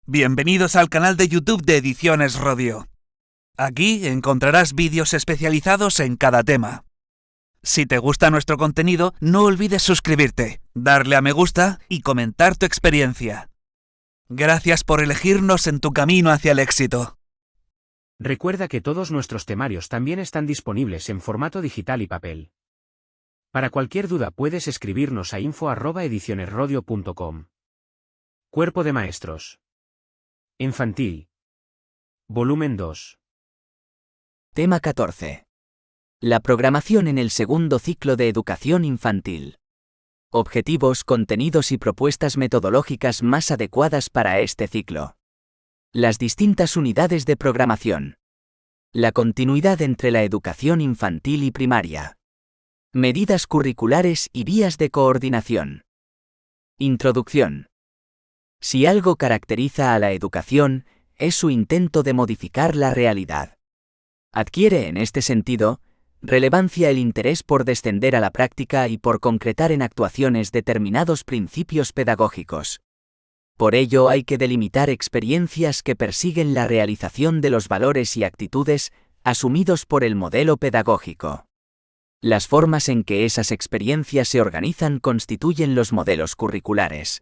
Bienvenidos al canal de YouTube de Ediciones Rodio. Aquí encontrarás vídeos especializados en cada tema. Si te gusta nuestro contenido, no olvides suscribirte, darle a me gusta y comentar tu experiencia. Gracias por elegirnos en tu camino hacia el éxito. Recuerda que todos nuestros temarios también están disponibles en formato digital y papel. Para cualquier duda puedes escribirnos a info@edicionesrodio.com. Cuerpo de Maestros. Infantil. Volumen 2. Tema 14. La programación en el segundo ciclo de educación infantil. Objetivos, contenidos y propuestas metodológicas más adecuadas para este ciclo. Las distintas unidades de programación. La continuidad entre la educación infantil y primaria. Medidas curriculares y vías de coordinación. Introducción. Si algo caracteriza a la educación, es su intento de modificar la realidad. Adquiere, en este sentido, relevancia el interés por descender a la práctica y por concretar en actuaciones determinados principios pedagógicos. Por ello hay que delimitar experiencias que persiguen la realización de los valores y actitudes asumidos por el modelo pedagógico. Las formas en que esas experiencias se organizan constituyen los modelos curriculares.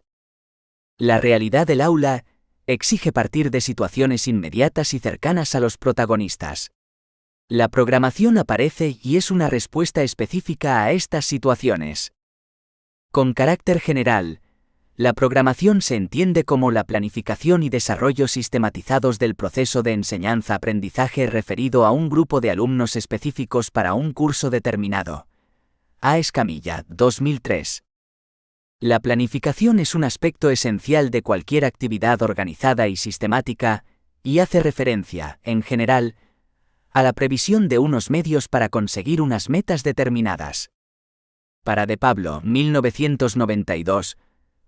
La realidad del aula exige partir de situaciones inmediatas y cercanas a los protagonistas. La programación aparece y es una respuesta específica a estas situaciones. Con carácter general, la programación se entiende como la planificación y desarrollo sistematizados del proceso de enseñanza-aprendizaje referido a un grupo de alumnos específicos para un curso determinado. A. Escamilla, 2003. La planificación es un aspecto esencial de cualquier actividad organizada y sistemática, y hace referencia, en general, a la previsión de unos medios para conseguir unas metas determinadas. Para De Pablo, 1992,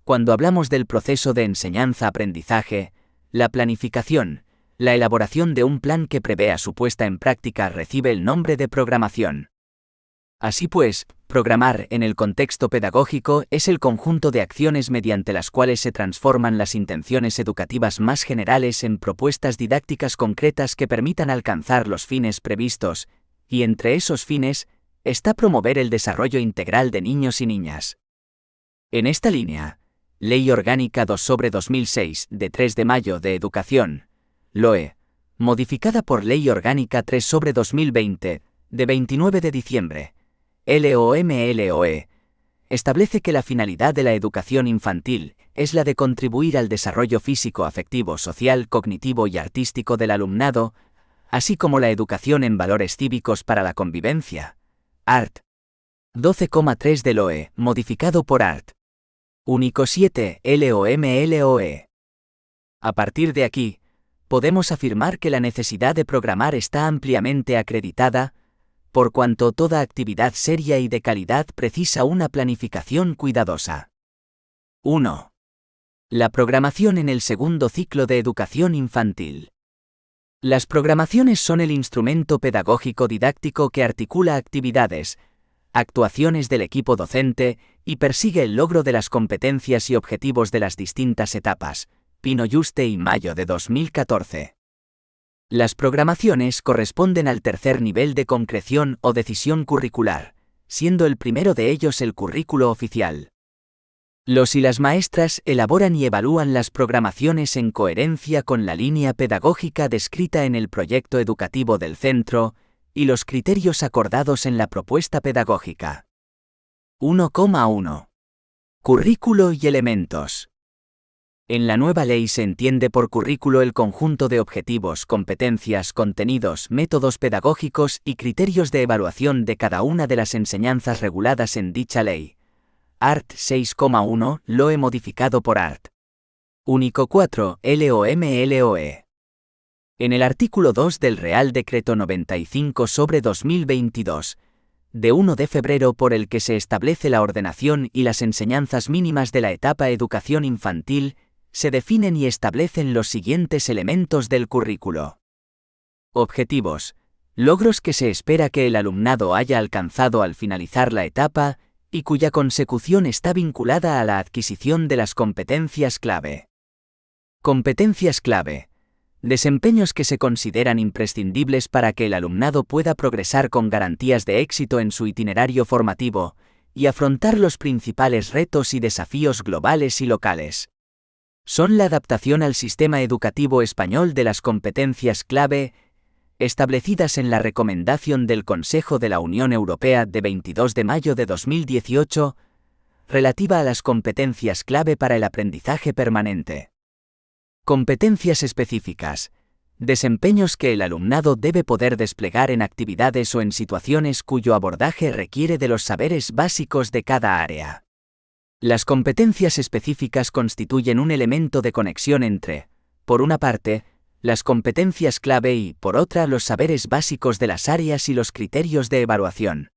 cuando hablamos del proceso de enseñanza-aprendizaje, la planificación, la elaboración de un plan que prevea su puesta en práctica recibe el nombre de programación. Así pues, programar en el contexto pedagógico es el conjunto de acciones mediante las cuales se transforman las intenciones educativas más generales en propuestas didácticas concretas que permitan alcanzar los fines previstos, y entre esos fines está promover el desarrollo integral de niños y niñas. En esta línea, Ley Orgánica 2/2006, de 3 de mayo de Educación, LOE, modificada por Ley Orgánica 3/2020, de 29 de diciembre, LOMLOE, establece que la finalidad de la educación infantil es la de contribuir al desarrollo físico, afectivo, social, cognitivo y artístico del alumnado, así como la educación en valores cívicos para la convivencia. Art. 12,3 de LOE, modificado por Art. Único 7, LOMLOE. A partir de aquí, podemos afirmar que la necesidad de programar está ampliamente acreditada, por cuanto toda actividad seria y de calidad precisa una planificación cuidadosa. 1. La programación en el segundo ciclo de educación infantil. Las programaciones son el instrumento pedagógico didáctico que articula actividades, actuaciones del equipo docente y persigue el logro de las competencias y objetivos de las distintas etapas. Pino Yuste y Mayo de 2014. Las programaciones corresponden al tercer nivel de concreción o decisión curricular, siendo el primero de ellos el currículo oficial. Los y las maestras elaboran y evalúan las programaciones en coherencia con la línea pedagógica descrita en el proyecto educativo del centro y los criterios acordados en la propuesta pedagógica. 1,1. Currículo y elementos. En la nueva ley se entiende por currículo el conjunto de objetivos, competencias, contenidos, métodos pedagógicos y criterios de evaluación de cada una de las enseñanzas reguladas en dicha ley. Art. 6,1, LOE modificado por Art. Único 4, LOMLOE. En el artículo 2 del Real Decreto 95/2022, de 1 de febrero por el que se establece la ordenación y las enseñanzas mínimas de la etapa educación infantil, se definen y establecen los siguientes elementos del currículo. Objetivos. Logros que se espera que el alumnado haya alcanzado al finalizar la etapa y cuya consecución está vinculada a la adquisición de las competencias clave. Competencias clave. Desempeños que se consideran imprescindibles para que el alumnado pueda progresar con garantías de éxito en su itinerario formativo y afrontar los principales retos y desafíos globales y locales. Son la adaptación al sistema educativo español de las competencias clave establecidas en la Recomendación del Consejo de la Unión Europea de 22 de mayo de 2018, relativa a las competencias clave para el aprendizaje permanente. Competencias específicas. Desempeños que el alumnado debe poder desplegar en actividades o en situaciones cuyo abordaje requiere de los saberes básicos de cada área. Las competencias específicas constituyen un elemento de conexión entre, por una parte, las competencias clave y, por otra, los saberes básicos de las áreas y los criterios de evaluación.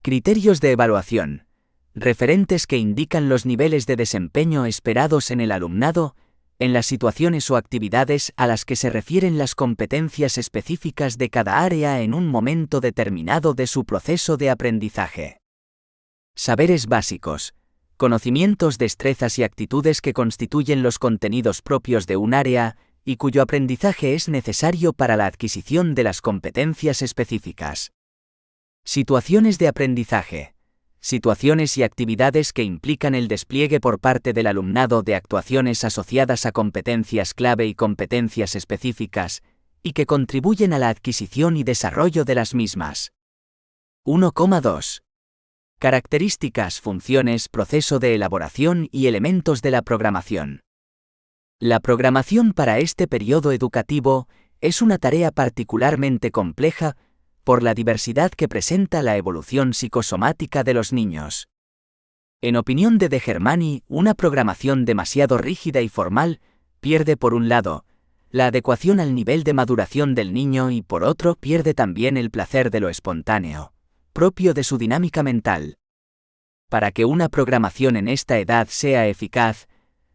Criterios de evaluación. Referentes que indican los niveles de desempeño esperados en el alumnado, en las situaciones o actividades a las que se refieren las competencias específicas de cada área en un momento determinado de su proceso de aprendizaje. Saberes básicos. Conocimientos, destrezas y actitudes que constituyen los contenidos propios de un área y cuyo aprendizaje es necesario para la adquisición de las competencias específicas. Situaciones de aprendizaje. Situaciones y actividades que implican el despliegue por parte del alumnado de actuaciones asociadas a competencias clave y competencias específicas, y que contribuyen a la adquisición y desarrollo de las mismas. 1,2. Características, funciones, proceso de elaboración y elementos de la programación. La programación para este periodo educativo es una tarea particularmente compleja, por la diversidad que presenta la evolución psicosomática de los niños. En opinión de Germani, una programación demasiado rígida y formal pierde por un lado la adecuación al nivel de maduración del niño y por otro pierde también el placer de lo espontáneo, propio de su dinámica mental. Para que una programación en esta edad sea eficaz,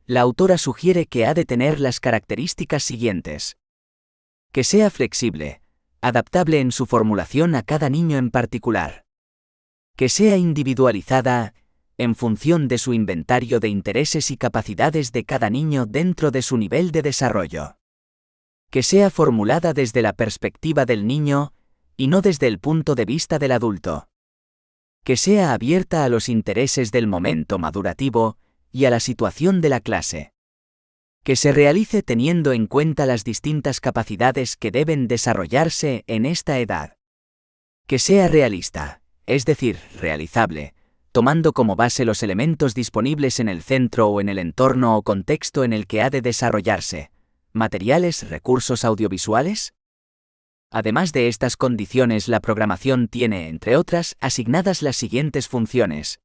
la autora sugiere que ha de tener las características siguientes. Que sea flexible, adaptable en su formulación a cada niño en particular. Que sea individualizada, en función de su inventario de intereses y capacidades de cada niño dentro de su nivel de desarrollo. Que sea formulada desde la perspectiva del niño, y no desde el punto de vista del adulto. Que sea abierta a los intereses del momento madurativo y a la situación de la clase. Que se realice teniendo en cuenta las distintas capacidades que deben desarrollarse en esta edad. Que sea realista, es decir, realizable, tomando como base los elementos disponibles en el centro o en el entorno o contexto en el que ha de desarrollarse, materiales, recursos audiovisuales. Además de estas condiciones, la programación tiene, entre otras, asignadas las siguientes funciones.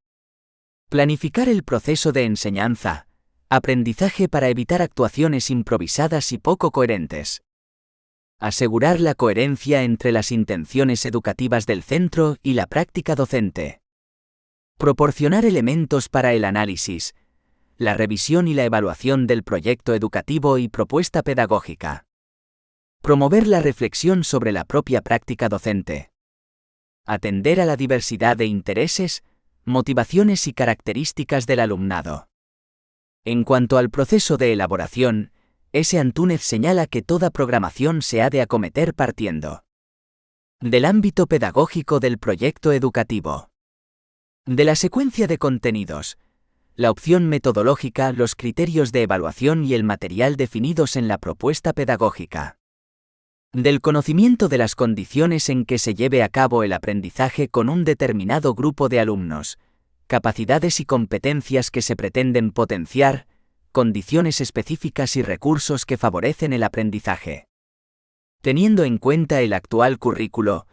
Planificar el proceso de enseñanza, aprendizaje para evitar actuaciones improvisadas y poco coherentes. Asegurar la coherencia entre las intenciones educativas del centro y la práctica docente. Proporcionar elementos para el análisis, la revisión y la evaluación del proyecto educativo y propuesta pedagógica. Promover la reflexión sobre la propia práctica docente. Atender a la diversidad de intereses, motivaciones y características del alumnado. En cuanto al proceso de elaboración, S. Antúnez señala que toda programación se ha de acometer partiendo del ámbito pedagógico del proyecto educativo, de la secuencia de contenidos, la opción metodológica, los criterios de evaluación y el material definidos en la propuesta pedagógica, del conocimiento de las condiciones en que se lleve a cabo el aprendizaje con un determinado grupo de alumnos, capacidades y competencias que se pretenden potenciar, condiciones específicas y recursos que favorecen el aprendizaje. Teniendo en cuenta el actual currículo,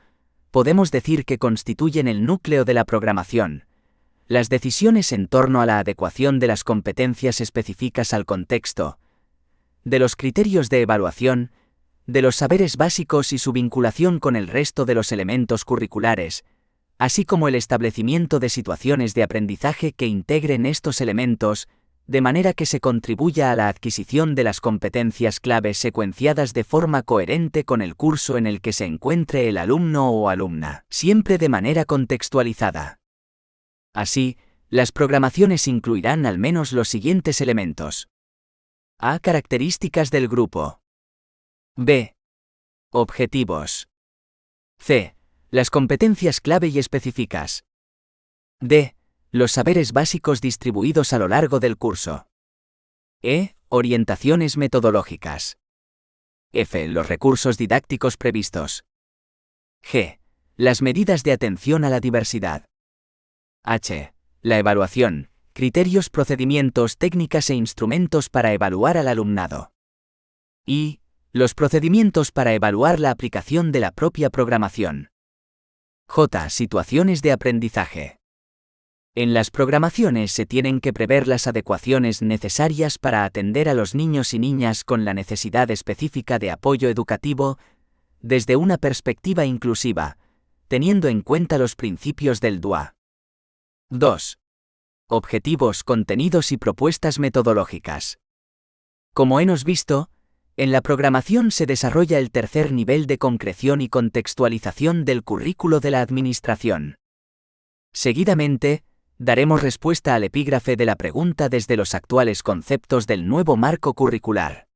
podemos decir que constituyen el núcleo de la programación. Las decisiones en torno a la adecuación de las competencias específicas al contexto, de los criterios de evaluación, de los saberes básicos y su vinculación con el resto de los elementos curriculares, así como el establecimiento de situaciones de aprendizaje que integren estos elementos, de manera que se contribuya a la adquisición de las competencias claves secuenciadas de forma coherente con el curso en el que se encuentre el alumno o alumna, siempre de manera contextualizada. Así, las programaciones incluirán al menos los siguientes elementos. A. Características del grupo. B. Objetivos. C. Las competencias clave y específicas. D. Los saberes básicos distribuidos a lo largo del curso. E. Orientaciones metodológicas. F. Los recursos didácticos previstos. G. Las medidas de atención a la diversidad. H. La evaluación, criterios, procedimientos, técnicas e instrumentos para evaluar al alumnado. I. Los procedimientos para evaluar la aplicación de la propia programación. J. Situaciones de aprendizaje. En las programaciones se tienen que prever las adecuaciones necesarias para atender a los niños y niñas con la necesidad específica de apoyo educativo, desde una perspectiva inclusiva, teniendo en cuenta los principios del DUA. 2. Objetivos, contenidos y propuestas metodológicas. Como hemos visto, en la programación se desarrolla el tercer nivel de concreción y contextualización del currículo de la administración. Seguidamente, daremos respuesta al epígrafe de la pregunta desde los actuales conceptos del nuevo marco curricular.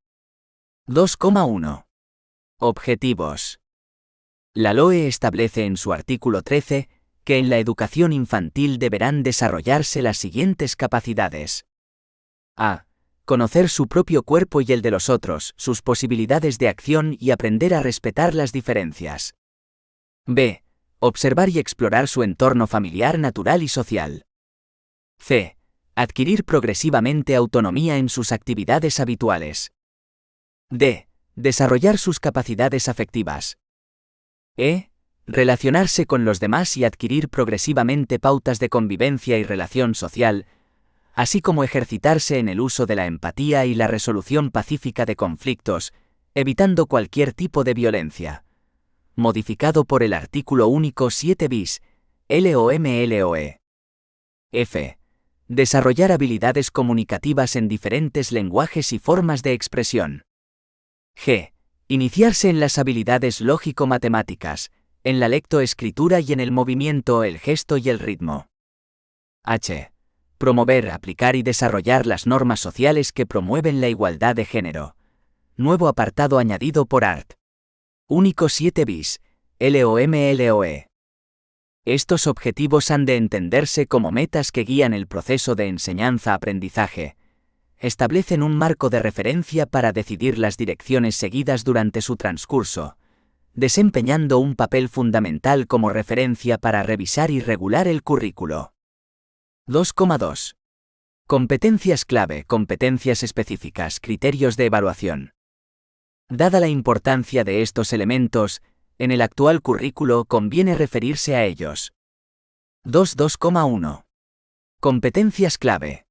2,1. Objetivos. La LOE establece en su artículo 13 que en la educación infantil deberán desarrollarse las siguientes capacidades. A. Conocer su propio cuerpo y el de los otros, sus posibilidades de acción y aprender a respetar las diferencias. B. Observar y explorar su entorno familiar, natural y social. C. Adquirir progresivamente autonomía en sus actividades habituales. D. Desarrollar sus capacidades afectivas. E. Relacionarse con los demás y adquirir progresivamente pautas de convivencia y relación social, así como ejercitarse en el uso de la empatía y la resolución pacífica de conflictos, evitando cualquier tipo de violencia. Modificado por el artículo único 7 bis, LOMLOE. F. Desarrollar habilidades comunicativas en diferentes lenguajes y formas de expresión. G. Iniciarse en las habilidades lógico-matemáticas, en la lectoescritura y en el movimiento, el gesto y el ritmo. H. Promover, aplicar y desarrollar las normas sociales que promueven la igualdad de género. Nuevo apartado añadido por Art. Único 7 bis, LOMLOE. Estos objetivos han de entenderse como metas que guían el proceso de enseñanza-aprendizaje. Establecen un marco de referencia para decidir las direcciones seguidas durante su transcurso, desempeñando un papel fundamental como referencia para revisar y regular el currículo. 2,2. Competencias clave, competencias específicas, criterios de evaluación. Dada la importancia de estos elementos, en el actual currículo conviene referirse a ellos. 2,1. Competencias clave.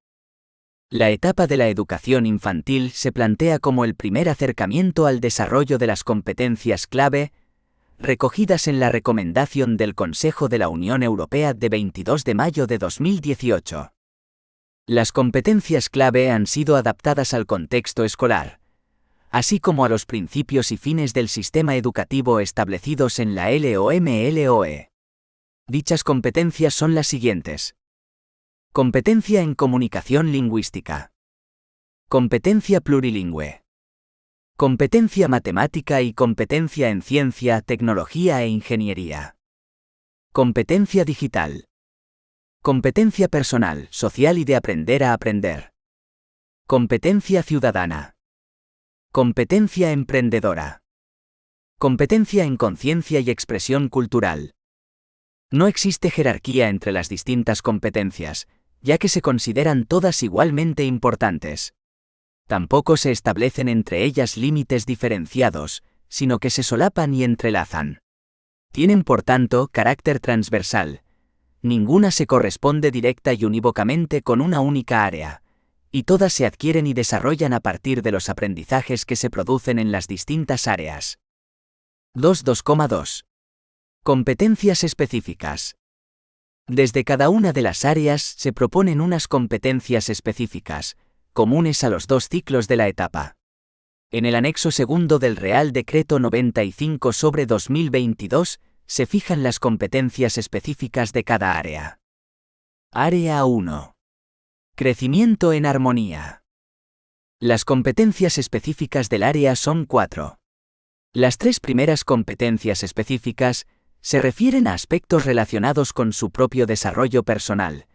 La etapa de la educación infantil se plantea como el primer acercamiento al desarrollo de las competencias clave, recogidas en la recomendación del Consejo de la Unión Europea de 22 de mayo de 2018. Las competencias clave han sido adaptadas al contexto escolar, así como a los principios y fines del sistema educativo establecidos en la LOMLOE. Dichas competencias son las siguientes. Competencia en comunicación lingüística. Competencia plurilingüe. Competencia matemática y competencia en ciencia, tecnología e ingeniería. Competencia digital. Competencia personal, social y de aprender a aprender. Competencia ciudadana. Competencia emprendedora. Competencia en conciencia y expresión cultural. No existe jerarquía entre las distintas competencias, ya que se consideran todas igualmente importantes. Tampoco se establecen entre ellas límites diferenciados, sino que se solapan y entrelazan. Tienen por tanto carácter transversal. Ninguna se corresponde directa y unívocamente con una única área, y todas se adquieren y desarrollan a partir de los aprendizajes que se producen en las distintas áreas. 2,2. Competencias específicas. Desde cada una de las áreas se proponen unas competencias específicas, comunes a los dos ciclos de la etapa. En el anexo segundo del Real Decreto 95/2022, se fijan las competencias específicas de cada área. Área 1. Crecimiento en armonía. Las competencias específicas del área son 4. Las 3 primeras competencias específicas se refieren a aspectos relacionados con su propio desarrollo personal,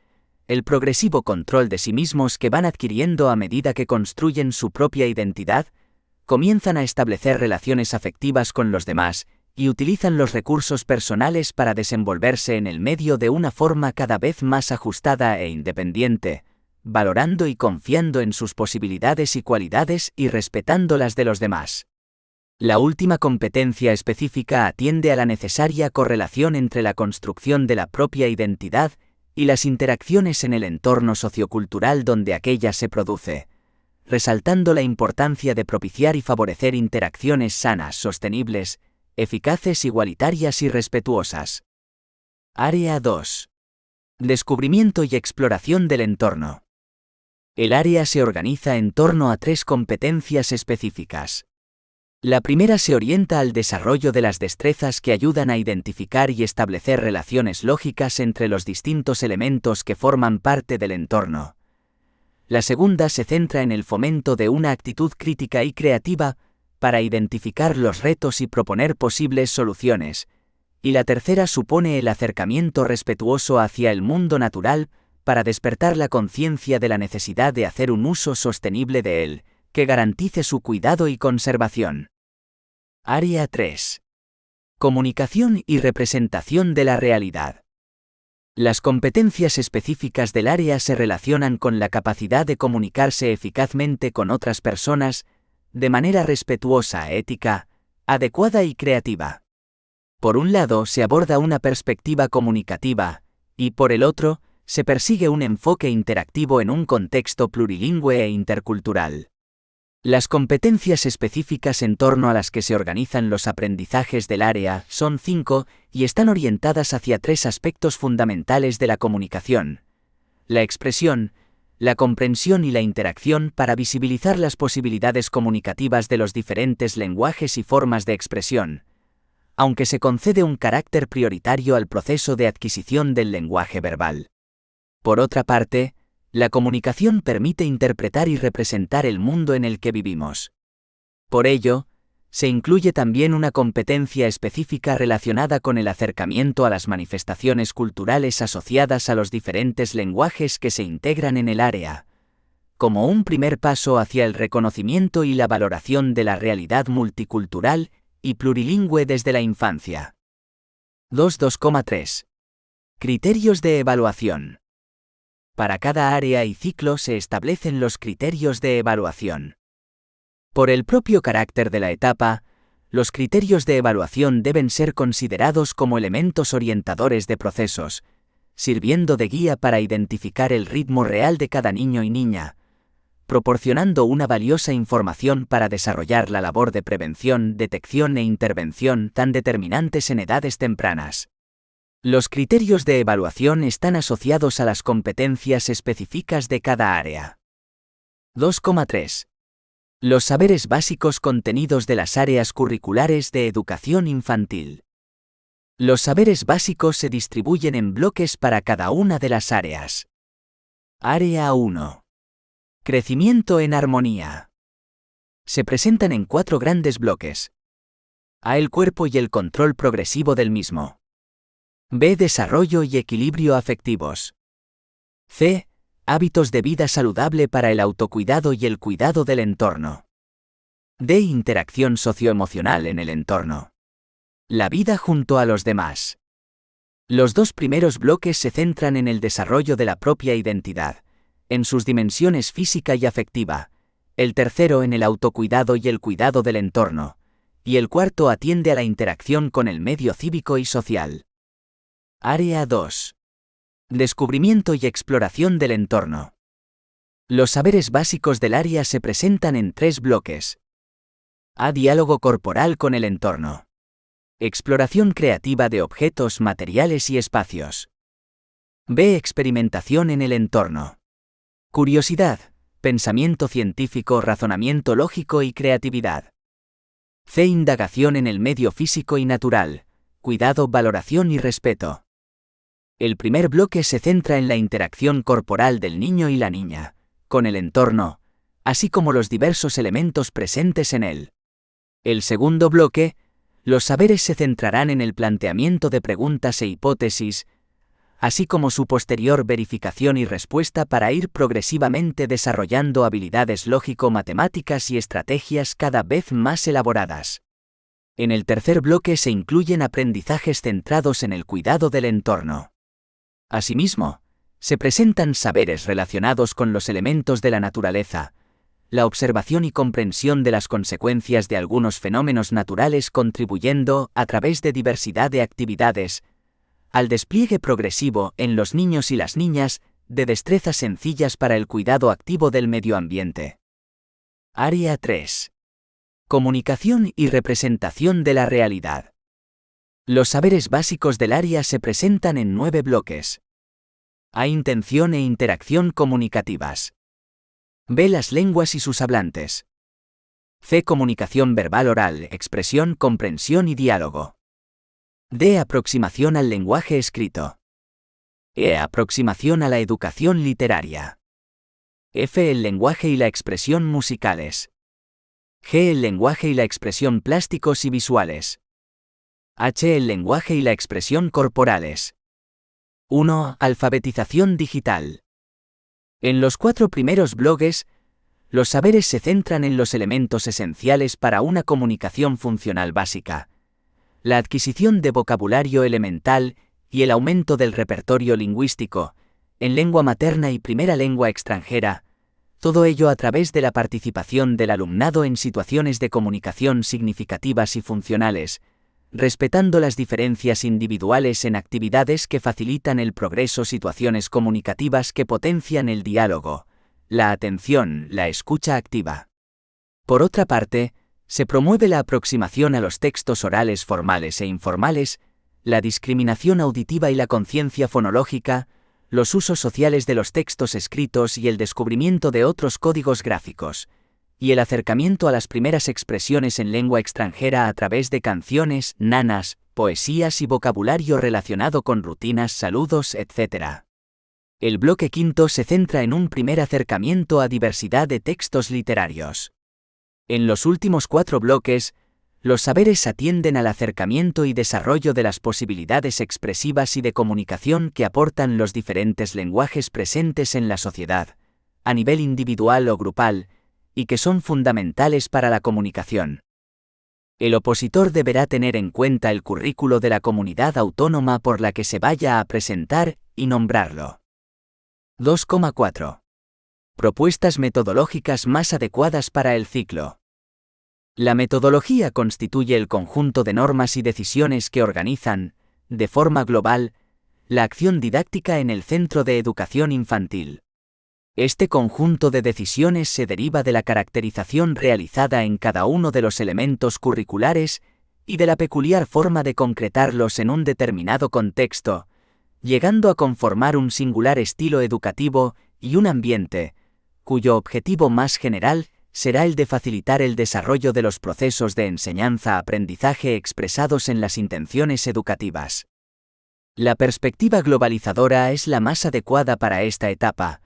el progresivo control de sí mismos que van adquiriendo a medida que construyen su propia identidad, comienzan a establecer relaciones afectivas con los demás y utilizan los recursos personales para desenvolverse en el medio de una forma cada vez más ajustada e independiente, valorando y confiando en sus posibilidades y cualidades y respetando las de los demás. La última competencia específica atiende a la necesaria correlación entre la construcción de la propia identidad y las interacciones en el entorno sociocultural donde aquella se produce, resaltando la importancia de propiciar y favorecer interacciones sanas, sostenibles, eficaces, igualitarias y respetuosas. Área 2. Descubrimiento y exploración del entorno. El área se organiza en torno a 3 competencias específicas. La primera se orienta al desarrollo de las destrezas que ayudan a identificar y establecer relaciones lógicas entre los distintos elementos que forman parte del entorno. La segunda se centra en el fomento de una actitud crítica y creativa para identificar los retos y proponer posibles soluciones, y la tercera supone el acercamiento respetuoso hacia el mundo natural para despertar la conciencia de la necesidad de hacer un uso sostenible de él, que garantice su cuidado y conservación. Área 3. Comunicación y representación de la realidad. Las competencias específicas del área se relacionan con la capacidad de comunicarse eficazmente con otras personas, de manera respetuosa, ética, adecuada y creativa. Por un lado, se aborda una perspectiva comunicativa, y por el otro, se persigue un enfoque interactivo en un contexto plurilingüe e intercultural. Las competencias específicas en torno a las que se organizan los aprendizajes del área son 5 y están orientadas hacia 3 aspectos fundamentales de la comunicación: la expresión, la comprensión y la interacción para visibilizar las posibilidades comunicativas de los diferentes lenguajes y formas de expresión, aunque se concede un carácter prioritario al proceso de adquisición del lenguaje verbal. Por otra parte, la comunicación permite interpretar y representar el mundo en el que vivimos. Por ello, se incluye también una competencia específica relacionada con el acercamiento a las manifestaciones culturales asociadas a los diferentes lenguajes que se integran en el área, como un primer paso hacia el reconocimiento y la valoración de la realidad multicultural y plurilingüe desde la infancia. 2.2,3. Criterios de evaluación. Para cada área y ciclo se establecen los criterios de evaluación. Por el propio carácter de la etapa, los criterios de evaluación deben ser considerados como elementos orientadores de procesos, sirviendo de guía para identificar el ritmo real de cada niño y niña, proporcionando una valiosa información para desarrollar la labor de prevención, detección e intervención tan determinantes en edades tempranas. Los criterios de evaluación están asociados a las competencias específicas de cada área. 2,3. Los saberes básicos contenidos de las áreas curriculares de educación infantil. Los saberes básicos se distribuyen en bloques para cada una de las áreas. Área 1. Crecimiento en armonía. Se presentan en 4 grandes bloques. A. El cuerpo y el control progresivo del mismo. B. Desarrollo y equilibrio afectivos. C. Hábitos de vida saludable para el autocuidado y el cuidado del entorno. D. Interacción socioemocional en el entorno. La vida junto a los demás. Los 2 primeros bloques se centran en el desarrollo de la propia identidad, en sus dimensiones física y afectiva, el tercero en el autocuidado y el cuidado del entorno, y el cuarto atiende a la interacción con el medio cívico y social. Área 2. Descubrimiento y exploración del entorno. Los saberes básicos del área se presentan en 3 bloques. A. Diálogo corporal con el entorno. Exploración creativa de objetos, materiales y espacios. B. Experimentación en el entorno. Curiosidad, pensamiento científico, razonamiento lógico y creatividad. C. Indagación en el medio físico y natural, cuidado, valoración y respeto. El primer bloque se centra en la interacción corporal del niño y la niña, con el entorno, así como los diversos elementos presentes en él. El segundo bloque, los saberes se centrarán en el planteamiento de preguntas e hipótesis, así como su posterior verificación y respuesta para ir progresivamente desarrollando habilidades lógico-matemáticas y estrategias cada vez más elaboradas. En el tercer bloque se incluyen aprendizajes centrados en el cuidado del entorno. Asimismo, se presentan saberes relacionados con los elementos de la naturaleza, la observación y comprensión de las consecuencias de algunos fenómenos naturales contribuyendo, a través de diversidad de actividades, al despliegue progresivo en los niños y las niñas de destrezas sencillas para el cuidado activo del medio ambiente. Área 3. Comunicación y representación de la realidad. Los saberes básicos del área se presentan en 9 bloques. A. Intención e interacción comunicativas. B. Las lenguas y sus hablantes. C. Comunicación verbal oral, expresión, comprensión y diálogo. D. Aproximación al lenguaje escrito. E. Aproximación a la educación literaria. F. El lenguaje y la expresión musicales. G. El lenguaje y la expresión plásticos y visuales. H. El lenguaje y la expresión corporales. 1. Alfabetización digital. En los 4 primeros bloques, los saberes se centran en los elementos esenciales para una comunicación funcional básica, la adquisición de vocabulario elemental y el aumento del repertorio lingüístico, en lengua materna y primera lengua extranjera, todo ello a través de la participación del alumnado en situaciones de comunicación significativas y funcionales, respetando las diferencias individuales en actividades que facilitan el progreso, situaciones comunicativas que potencian el diálogo, la atención, la escucha activa. Por otra parte, se promueve la aproximación a los textos orales formales e informales, la discriminación auditiva y la conciencia fonológica, los usos sociales de los textos escritos y el descubrimiento de otros códigos gráficos, y el acercamiento a las primeras expresiones en lengua extranjera a través de canciones, nanas, poesías y vocabulario relacionado con rutinas, saludos, etc. El bloque quinto se centra en un primer acercamiento a diversidad de textos literarios. En los últimos 4 bloques, los saberes atienden al acercamiento y desarrollo de las posibilidades expresivas y de comunicación que aportan los diferentes lenguajes presentes en la sociedad, a nivel individual o grupal, y que son fundamentales para la comunicación. El opositor deberá tener en cuenta el currículo de la comunidad autónoma por la que se vaya a presentar y nombrarlo. 2,4. Propuestas metodológicas más adecuadas para el ciclo. La metodología constituye el conjunto de normas y decisiones que organizan, de forma global, la acción didáctica en el centro de educación infantil. Este conjunto de decisiones se deriva de la caracterización realizada en cada uno de los elementos curriculares y de la peculiar forma de concretarlos en un determinado contexto, llegando a conformar un singular estilo educativo y un ambiente, cuyo objetivo más general será el de facilitar el desarrollo de los procesos de enseñanza-aprendizaje expresados en las intenciones educativas. La perspectiva globalizadora es la más adecuada para esta etapa,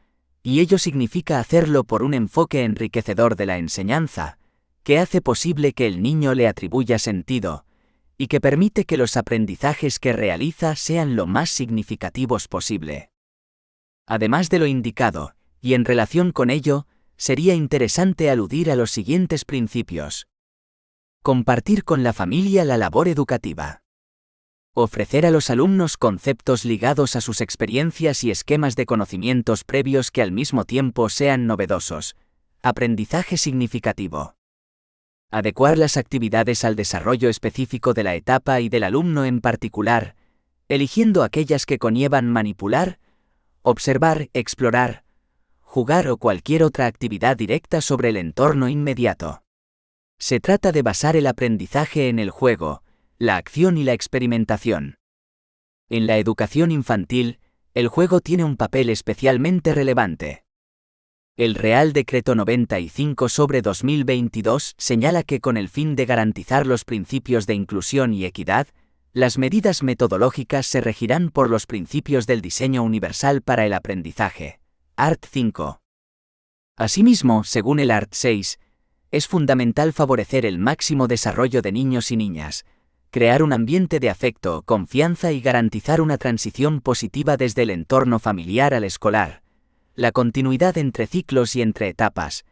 y ello significa hacerlo por un enfoque enriquecedor de la enseñanza, que hace posible que el niño le atribuya sentido, y que permite que los aprendizajes que realiza sean lo más significativos posible. Además de lo indicado, y en relación con ello, sería interesante aludir a los siguientes principios. Compartir con la familia la labor educativa. Ofrecer a los alumnos conceptos ligados a sus experiencias y esquemas de conocimientos previos que al mismo tiempo sean novedosos. Aprendizaje significativo. Adecuar las actividades al desarrollo específico de la etapa y del alumno en particular, eligiendo aquellas que conllevan manipular, observar, explorar, jugar o cualquier otra actividad directa sobre el entorno inmediato. Se trata de basar el aprendizaje en el juego, la acción y la experimentación. En la educación infantil, el juego tiene un papel especialmente relevante. El Real Decreto 95/2022 señala que con el fin de garantizar los principios de inclusión y equidad, las medidas metodológicas se regirán por los principios del diseño universal para el aprendizaje. Art. 5. Asimismo, según el ART 6, es fundamental favorecer el máximo desarrollo de niños y niñas, crear un ambiente de afecto, confianza y garantizar una transición positiva desde el entorno familiar al escolar, la continuidad entre ciclos y entre etapas,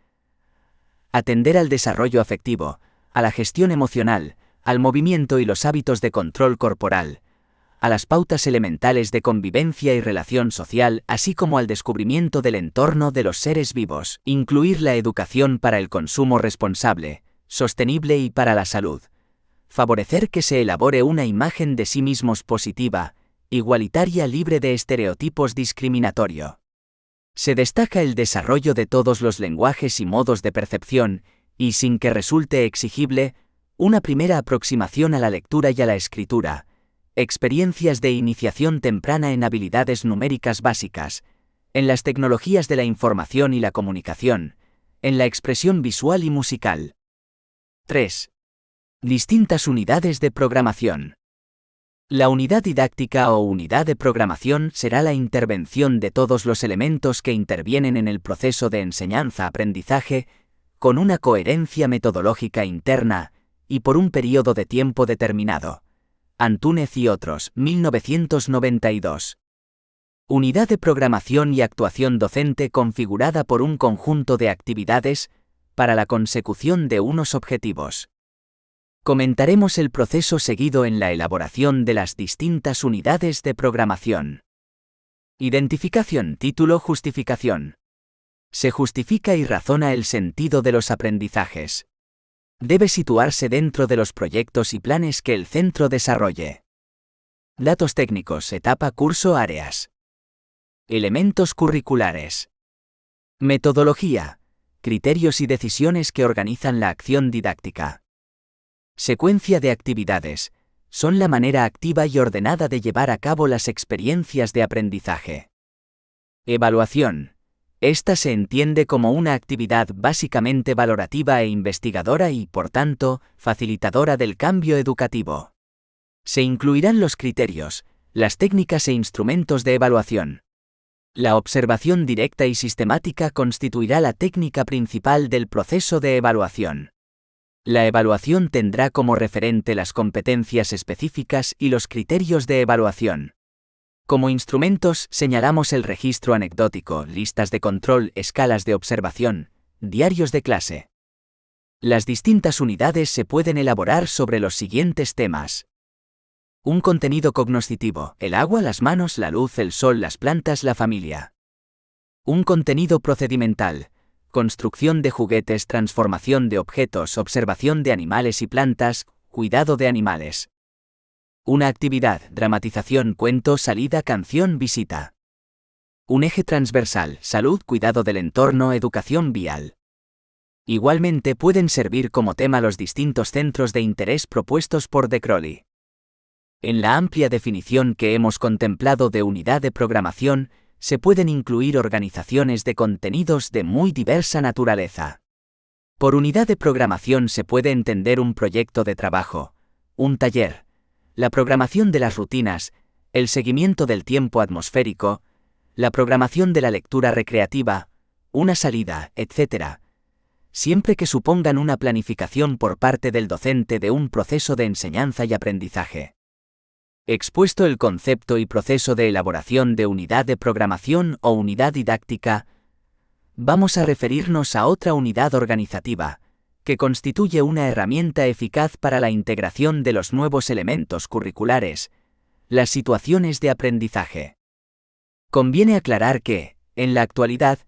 atender al desarrollo afectivo, a la gestión emocional, al movimiento y los hábitos de control corporal, a las pautas elementales de convivencia y relación social, así como al descubrimiento del entorno de los seres vivos, incluir la educación para el consumo responsable, sostenible y para la salud, favorecer que se elabore una imagen de sí mismos positiva, igualitaria, libre de estereotipos discriminatorio. Se destaca el desarrollo de todos los lenguajes y modos de percepción, y sin que resulte exigible, una primera aproximación a la lectura y a la escritura, experiencias de iniciación temprana en habilidades numéricas básicas, en las tecnologías de la información y la comunicación, en la expresión visual y musical. 3. Distintas unidades de programación. La unidad didáctica o unidad de programación será la intervención de todos los elementos que intervienen en el proceso de enseñanza-aprendizaje, con una coherencia metodológica interna, y por un periodo de tiempo determinado. Antúnez y otros, 1992. Unidad de programación y actuación docente configurada por un conjunto de actividades, para la consecución de unos objetivos. Comentaremos el proceso seguido en la elaboración de las distintas unidades de programación. Identificación, título, justificación. Se justifica y razona el sentido de los aprendizajes. Debe situarse dentro de los proyectos y planes que el centro desarrolle. Datos técnicos, etapa, curso, áreas. Elementos curriculares. Metodología, criterios y decisiones que organizan la acción didáctica. Secuencia de actividades, son la manera activa y ordenada de llevar a cabo las experiencias de aprendizaje. Evaluación. Esta se entiende como una actividad básicamente valorativa e investigadora y, por tanto, facilitadora del cambio educativo. Se incluirán los criterios, las técnicas e instrumentos de evaluación. La observación directa y sistemática constituirá la técnica principal del proceso de evaluación. La evaluación tendrá como referente las competencias específicas y los criterios de evaluación. Como instrumentos señalamos el registro anecdótico, listas de control, escalas de observación, diarios de clase. Las distintas unidades se pueden elaborar sobre los siguientes temas. Un contenido cognoscitivo, el agua, las manos, la luz, el sol, las plantas, la familia. Un contenido procedimental, construcción de juguetes, transformación de objetos, observación de animales y plantas, cuidado de animales. Una actividad, dramatización, cuento, salida, canción, visita. Un eje transversal, salud, cuidado del entorno, educación vial. Igualmente pueden servir como tema los distintos centros de interés propuestos por De Crowley. En la amplia definición que hemos contemplado de unidad de programación, se pueden incluir organizaciones de contenidos de muy diversa naturaleza. Por unidad de programación se puede entender un proyecto de trabajo, un taller, la programación de las rutinas, el seguimiento del tiempo atmosférico, la programación de la lectura recreativa, una salida, etc., siempre que supongan una planificación por parte del docente de un proceso de enseñanza y aprendizaje. Expuesto el concepto y proceso de elaboración de unidad de programación o unidad didáctica, vamos a referirnos a otra unidad organizativa, que constituye una herramienta eficaz para la integración de los nuevos elementos curriculares, las situaciones de aprendizaje. Conviene aclarar que, en la actualidad,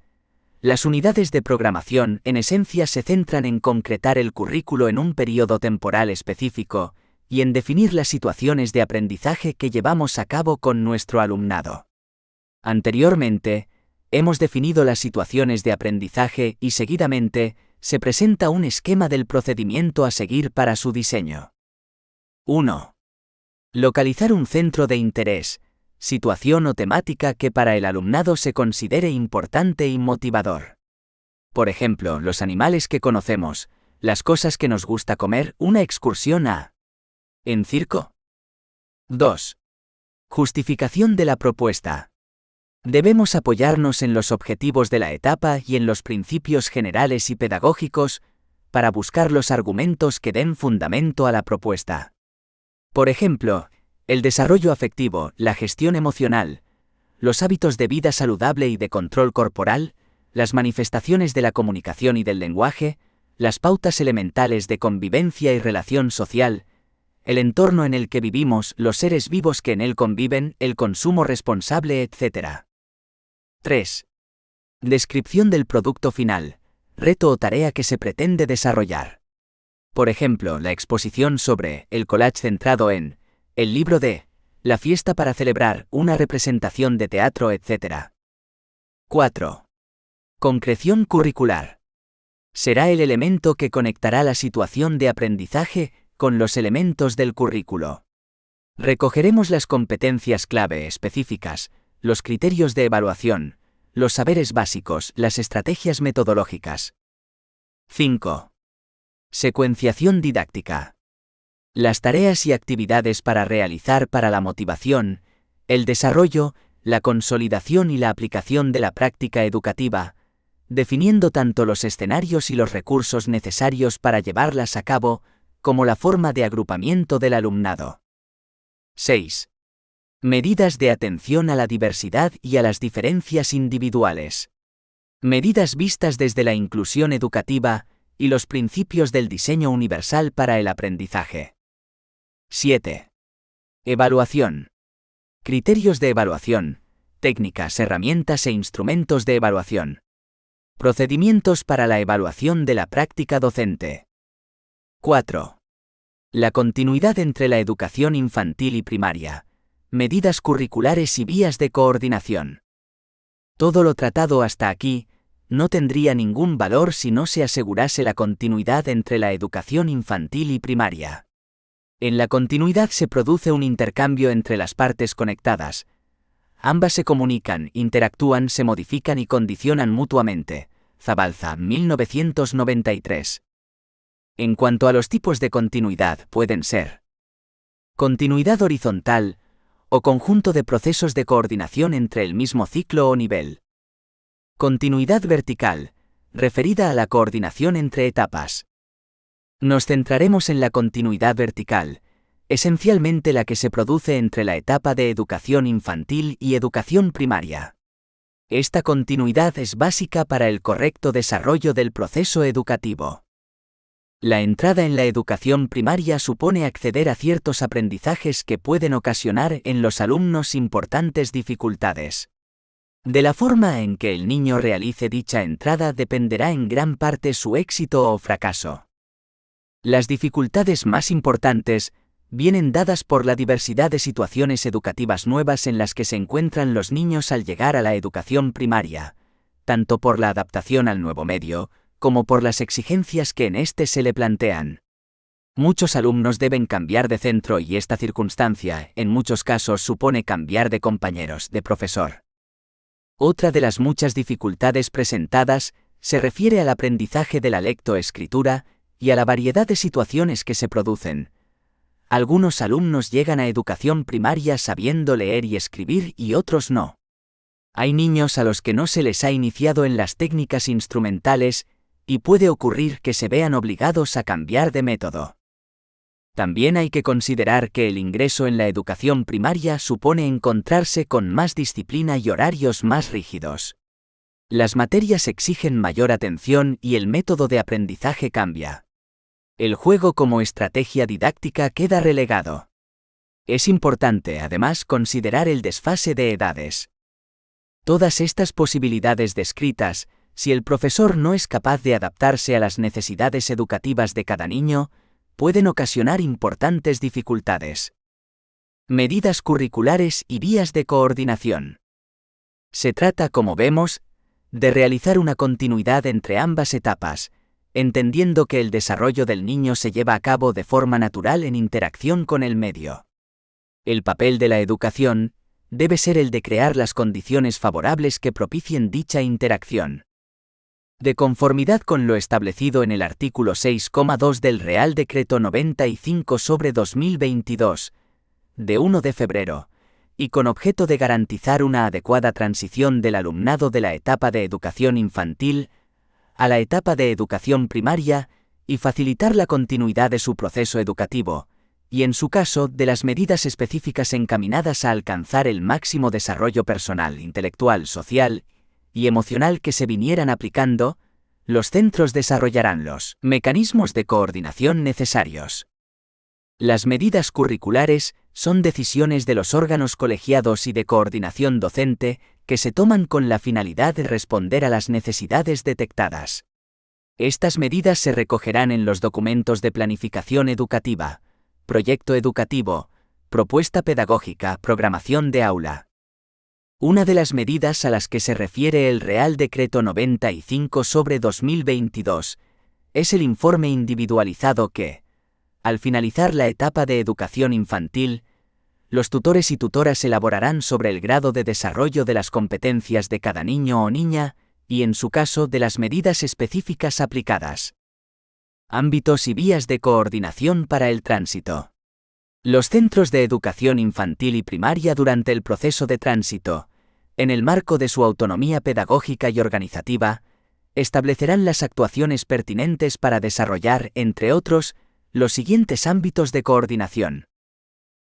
las unidades de programación en esencia se centran en concretar el currículo en un periodo temporal específico, y en definir las situaciones de aprendizaje que llevamos a cabo con nuestro alumnado. Anteriormente, hemos definido las situaciones de aprendizaje y seguidamente, se presenta un esquema del procedimiento a seguir para su diseño. 1. Localizar un centro de interés, situación o temática que para el alumnado se considere importante y motivador. Por ejemplo, los animales que conocemos, las cosas que nos gusta comer, una excursión en circo. 2. Justificación de la propuesta. Debemos apoyarnos en los objetivos de la etapa y en los principios generales y pedagógicos para buscar los argumentos que den fundamento a la propuesta. Por ejemplo, el desarrollo afectivo, la gestión emocional, los hábitos de vida saludable y de control corporal, las manifestaciones de la comunicación y del lenguaje, las pautas elementales de convivencia y relación social, el entorno en el que vivimos, los seres vivos que en él conviven, el consumo responsable, etc. 3. Descripción del producto final, reto o tarea que se pretende desarrollar. Por ejemplo, la exposición sobre el collage centrado en el libro de la fiesta para celebrar una representación de teatro, etc. 4. Concreción curricular. Será el elemento que conectará la situación de aprendizaje con los elementos del currículo. Recogeremos las competencias clave específicas, los criterios de evaluación, los saberes básicos, las estrategias metodológicas. 5. Secuenciación didáctica. Las tareas y actividades para realizar para la motivación, el desarrollo, la consolidación y la aplicación de la práctica educativa, definiendo tanto los escenarios y los recursos necesarios para llevarlas a cabo, como la forma de agrupamiento del alumnado. 6. Medidas de atención a la diversidad y a las diferencias individuales. Medidas vistas desde la inclusión educativa y los principios del diseño universal para el aprendizaje. 7. Evaluación. Criterios de evaluación, técnicas, herramientas e instrumentos de evaluación. Procedimientos para la evaluación de la práctica docente. 4. La continuidad entre la educación infantil y primaria. Medidas curriculares y vías de coordinación. Todo lo tratado hasta aquí no tendría ningún valor si no se asegurase la continuidad entre la educación infantil y primaria. En la continuidad se produce un intercambio entre las partes conectadas. Ambas se comunican, interactúan, se modifican y condicionan mutuamente. Zabalza, 1993. En cuanto a los tipos de continuidad, pueden ser continuidad horizontal, o conjunto de procesos de coordinación entre el mismo ciclo o nivel. Continuidad vertical, referida a la coordinación entre etapas. Nos centraremos en la continuidad vertical, esencialmente la que se produce entre la etapa de educación infantil y educación primaria. Esta continuidad es básica para el correcto desarrollo del proceso educativo. La entrada en la educación primaria supone acceder a ciertos aprendizajes que pueden ocasionar en los alumnos importantes dificultades. De la forma en que el niño realice dicha entrada dependerá en gran parte su éxito o fracaso. Las dificultades más importantes vienen dadas por la diversidad de situaciones educativas nuevas en las que se encuentran los niños al llegar a la educación primaria, tanto por la adaptación al nuevo medio, como por las exigencias que en éste se le plantean. Muchos alumnos deben cambiar de centro y esta circunstancia, en muchos casos, supone cambiar de compañeros, de profesor. Otra de las muchas dificultades presentadas se refiere al aprendizaje de la lectoescritura y a la variedad de situaciones que se producen. Algunos alumnos llegan a educación primaria sabiendo leer y escribir y otros no. Hay niños a los que no se les ha iniciado en las técnicas instrumentales y puede ocurrir que se vean obligados a cambiar de método. También hay que considerar que el ingreso en la educación primaria supone encontrarse con más disciplina y horarios más rígidos. Las materias exigen mayor atención y el método de aprendizaje cambia. El juego como estrategia didáctica queda relegado. Es importante, además, considerar el desfase de edades. Todas estas posibilidades descritas, si el profesor no es capaz de adaptarse a las necesidades educativas de cada niño, pueden ocasionar importantes dificultades. Medidas curriculares y vías de coordinación. Se trata, como vemos, de realizar una continuidad entre ambas etapas, entendiendo que el desarrollo del niño se lleva a cabo de forma natural en interacción con el medio. El papel de la educación debe ser el de crear las condiciones favorables que propicien dicha interacción. De conformidad con lo establecido en el artículo 6,2 del Real Decreto 95/2022, de 1 de febrero, y con objeto de garantizar una adecuada transición del alumnado de la etapa de educación infantil a la etapa de educación primaria y facilitar la continuidad de su proceso educativo, y en su caso de las medidas específicas encaminadas a alcanzar el máximo desarrollo personal, intelectual, social y emocional que se vinieran aplicando, los centros desarrollarán los mecanismos de coordinación necesarios. Las medidas curriculares son decisiones de los órganos colegiados y de coordinación docente que se toman con la finalidad de responder a las necesidades detectadas. Estas medidas se recogerán en los documentos de planificación educativa, proyecto educativo, propuesta pedagógica, programación de aula. Una de las medidas a las que se refiere el Real Decreto 95/2022 es el informe individualizado que, al finalizar la etapa de educación infantil, los tutores y tutoras elaborarán sobre el grado de desarrollo de las competencias de cada niño o niña y, en su caso, de las medidas específicas aplicadas. Ámbitos y vías de coordinación para el tránsito. Los centros de educación infantil y primaria durante el proceso de tránsito, en el marco de su autonomía pedagógica y organizativa, establecerán las actuaciones pertinentes para desarrollar, entre otros, los siguientes ámbitos de coordinación.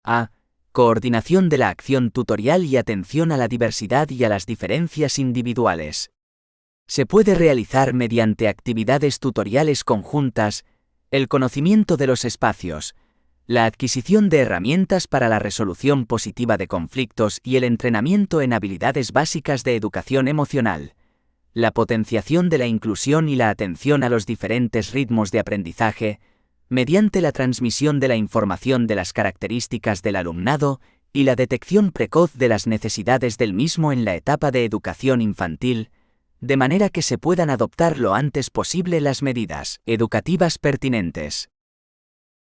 A. Coordinación de la acción tutorial y atención a la diversidad y a las diferencias individuales. Se puede realizar mediante actividades tutoriales conjuntas, el conocimiento de los espacios, la adquisición de herramientas para la resolución positiva de conflictos y el entrenamiento en habilidades básicas de educación emocional, la potenciación de la inclusión y la atención a los diferentes ritmos de aprendizaje, mediante la transmisión de la información de las características del alumnado y la detección precoz de las necesidades del mismo en la etapa de educación infantil, de manera que se puedan adoptar lo antes posible las medidas educativas pertinentes.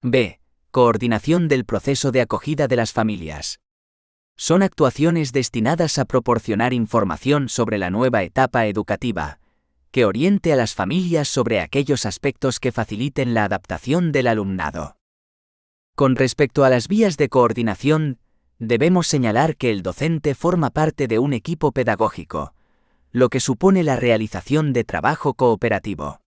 B. Coordinación del proceso de acogida de las familias. Son actuaciones destinadas a proporcionar información sobre la nueva etapa educativa, que oriente a las familias sobre aquellos aspectos que faciliten la adaptación del alumnado. Con respecto a las vías de coordinación, debemos señalar que el docente forma parte de un equipo pedagógico, lo que supone la realización de trabajo cooperativo.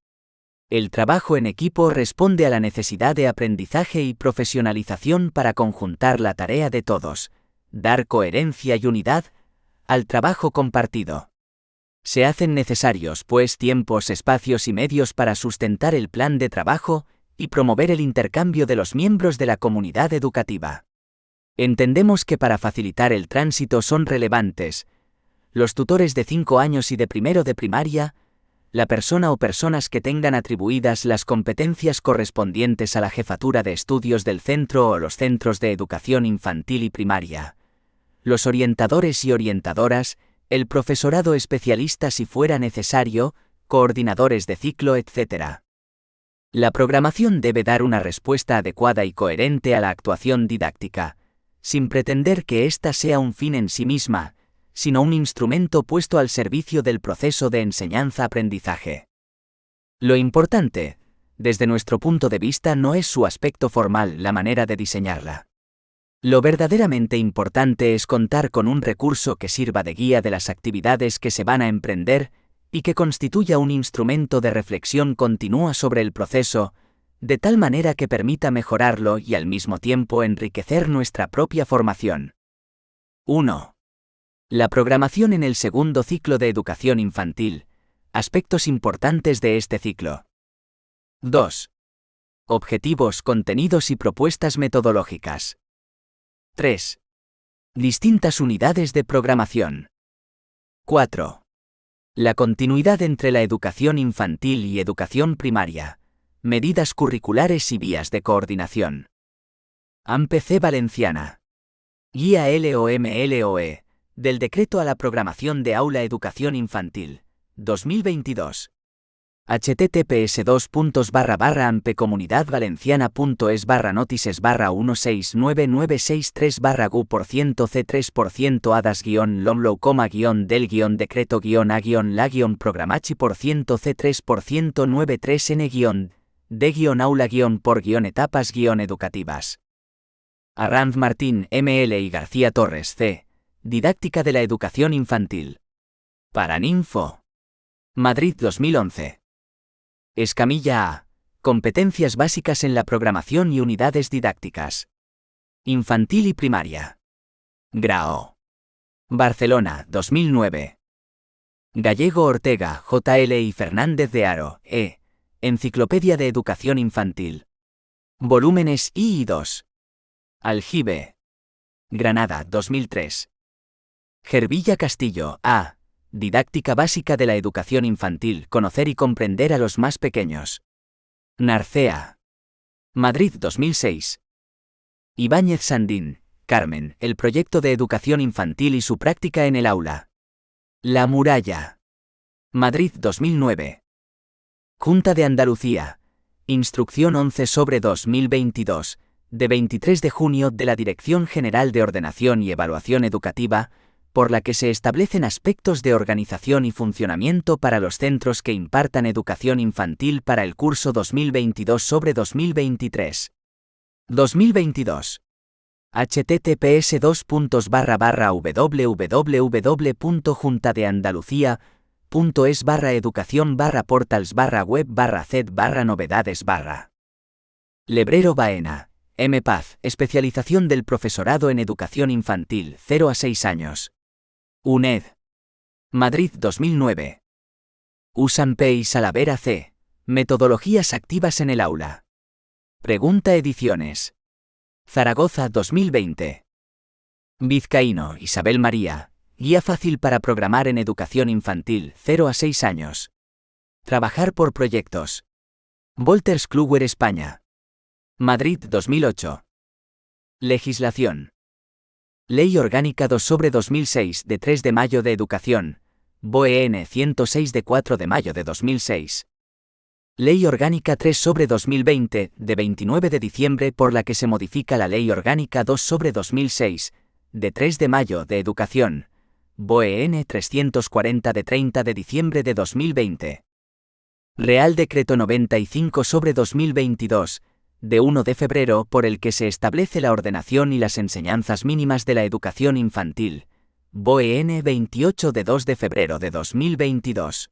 El trabajo en equipo responde a la necesidad de aprendizaje y profesionalización para conjuntar la tarea de todos, dar coherencia y unidad al trabajo compartido. Se hacen necesarios, pues, tiempos, espacios y medios para sustentar el plan de trabajo y promover el intercambio de los miembros de la comunidad educativa. Entendemos que para facilitar el tránsito son relevantes los tutores de 5 años y de primero de primaria, la persona o personas que tengan atribuidas las competencias correspondientes a la jefatura de estudios del centro o los centros de educación infantil y primaria, los orientadores y orientadoras, el profesorado especialista si fuera necesario, coordinadores de ciclo, etc. La programación debe dar una respuesta adecuada y coherente a la actuación didáctica, sin pretender que ésta sea un fin en sí misma, sino un instrumento puesto al servicio del proceso de enseñanza-aprendizaje. Lo importante, desde nuestro punto de vista, no es su aspecto formal, la manera de diseñarla. Lo verdaderamente importante es contar con un recurso que sirva de guía de las actividades que se van a emprender y que constituya un instrumento de reflexión continua sobre el proceso, de tal manera que permita mejorarlo y al mismo tiempo enriquecer nuestra propia formación. 1. La programación en el segundo ciclo de educación infantil. Aspectos importantes de este ciclo. 2. Objetivos, contenidos y propuestas metodológicas. 3. Distintas unidades de programación. 4. La continuidad entre la educación infantil y educación primaria. Medidas curriculares y vías de coordinación. AMPC Valenciana. Guía LOMLOE, del Decreto a la Programación de Aula Educación Infantil, 2022. https://ampecomunidadvalenciana.es/notices/1699663/gu% c3% adas-lomlow-del-decreto-a-la-programachi% c3% 93n-d-aula-por-etapas-educativas. Arranz Martín, M.L. y García Torres, C. Didáctica de la educación infantil. Paraninfo. Madrid 2011. Escamilla A. Competencias básicas en la programación y unidades didácticas. Infantil y primaria. Grao. Barcelona, 2009. Gallego Ortega, J.L. y Fernández de Haro, E. Enciclopedia de Educación Infantil. Volúmenes I y II. Aljibe. Granada, 2003. Gervilla Castillo, A. Didáctica básica de la educación infantil, conocer y comprender a los más pequeños. Narcea. Madrid 2006. Ibáñez Sandín, Carmen, el proyecto de educación infantil y su práctica en el aula. La Muralla. Madrid 2009. Junta de Andalucía. Instrucción 11/2022, de 23 de junio de la Dirección General de Ordenación y Evaluación Educativa, por la que se establecen aspectos de organización y funcionamiento para los centros que impartan educación infantil para el curso 2022/2023. 2022. https://www.juntadeandalucía.es/educación/portals/web/z/novedades/. Lebrero Baena, M. Paz, especialización del profesorado en educación infantil 0 a 6 años. UNED. Madrid 2009. Usampe y Salavera C. Metodologías activas en el aula. Pregunta Ediciones. Zaragoza 2020. Vizcaíno, Isabel María, guía fácil para programar en educación infantil 0 a 6 años. Trabajar por proyectos. Wolters Kluwer España. Madrid 2008. Legislación. Ley Orgánica 2/2006 de 3 de mayo de Educación, BOEN 106 de 4 de mayo de 2006. Ley Orgánica 3/2020 de 29 de diciembre por la que se modifica la Ley Orgánica 2/2006 de 3 de mayo de Educación, BOEN 340 de 30 de diciembre de 2020. Real Decreto 95/2022 de 1 de febrero por el que se establece la ordenación y las enseñanzas mínimas de la educación infantil, BOEN 28 de 2 de febrero de 2022.